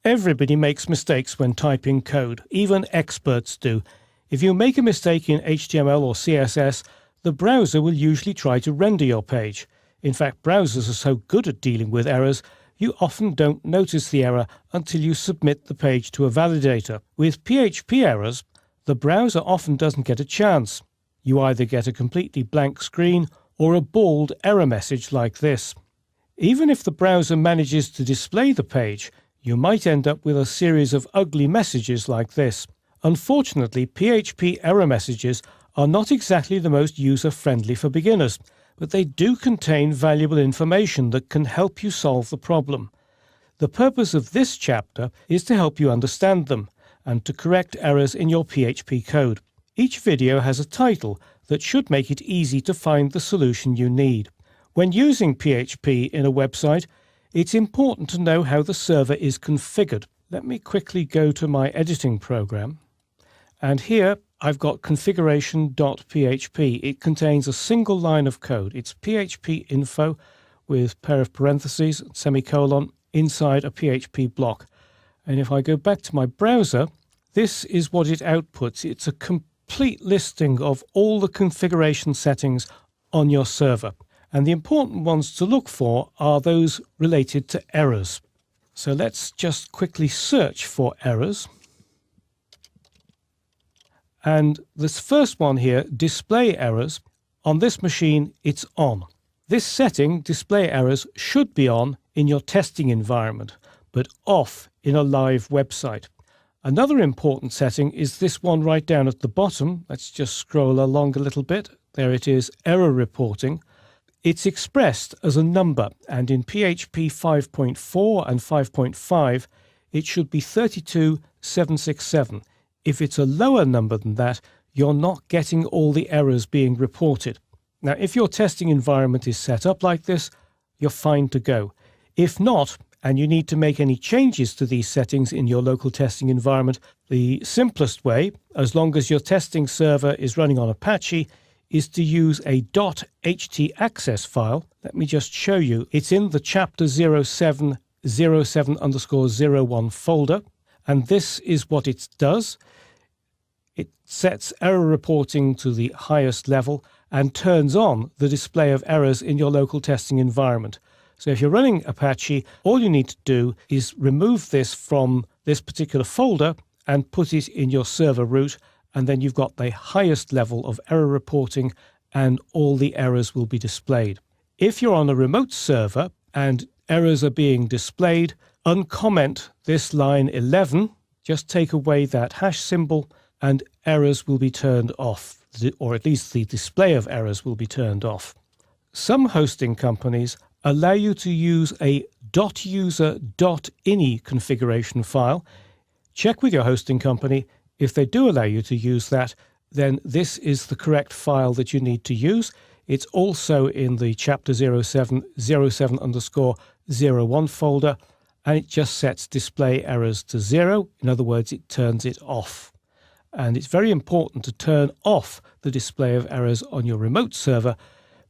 Everybody makes mistakes when typing code. Even experts do. If you make a mistake in HTML or CSS, the browser will usually try to render your page. In fact, browsers are so good at dealing with errors, you often don't notice the error until you submit the page to a validator. With PHP errors, the browser often doesn't get a chance. You either get a completely blank screen or a bald error message like this. Even if the browser manages to display the page, you might end up with a series of ugly messages like this. Unfortunately, PHP error messages are not exactly the most user-friendly for beginners, but they do contain valuable information that can help you solve the problem. The purpose of this chapter is to help you understand them and to correct errors in your PHP code. Each video has a title that should make it easy to find the solution you need. When using PHP in a website, it's important to know how the server is configured. Let me quickly go to my editing program. And here I've got configuration.php. It contains a single line of code. It's PHP info with a pair of parentheses, semicolon, inside a PHP block. And if I go back to my browser, this is what it outputs. It's a complete listing of all the configuration settings on your server. And the important ones to look for are those related to errors. So let's just quickly search for errors. And this first one here, display errors, on this machine it's on. This setting, display errors, should be on in your testing environment, but off in a live website. Another important setting is this one right down at the bottom. Let's just scroll along a little bit. There it is, error reporting. It's expressed as a number, and in PHP 5.4 and 5.5, it should be 32767. If it's a lower number than that, you're not getting all the errors being reported. Now, if your testing environment is set up like this, you're fine to go. If not, and you need to make any changes to these settings in your local testing environment, the simplest way, as long as your testing server is running on Apache, is to use a .htaccess file. Let me just show you. It's in the chapter 0707_01 folder, and this is what it does. It sets error reporting to the highest level and turns on the display of errors in your local testing environment. So if you're running Apache, all you need to do is remove this from this particular folder and put it in your server root, and then you've got the highest level of error reporting and all the errors will be displayed. If you're on a remote server and errors are being displayed, uncomment this line 11, just take away that hash symbol and errors will be turned off, or at least the display of errors will be turned off. Some hosting companies allow you to use a .user.ini configuration file. Check with your hosting company. If they do allow you to use that, then this is the correct file that you need to use. It's also in the chapter 0707_01 folder, and it just sets display errors to 0. In other words, it turns it off. And it's very important to turn off the display of errors on your remote server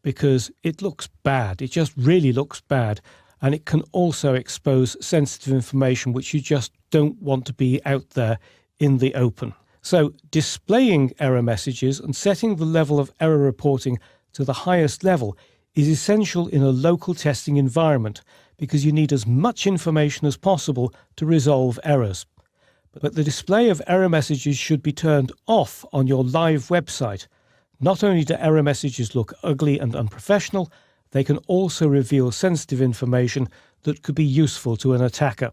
because it looks bad. It just really looks bad. And it can also expose sensitive information which you just don't want to be out there in the open. So displaying error messages and setting the level of error reporting to the highest level is essential in a local testing environment because you need as much information as possible to resolve errors. But the display of error messages should be turned off on your live website. Not only do error messages look ugly and unprofessional, they can also reveal sensitive information that could be useful to an attacker.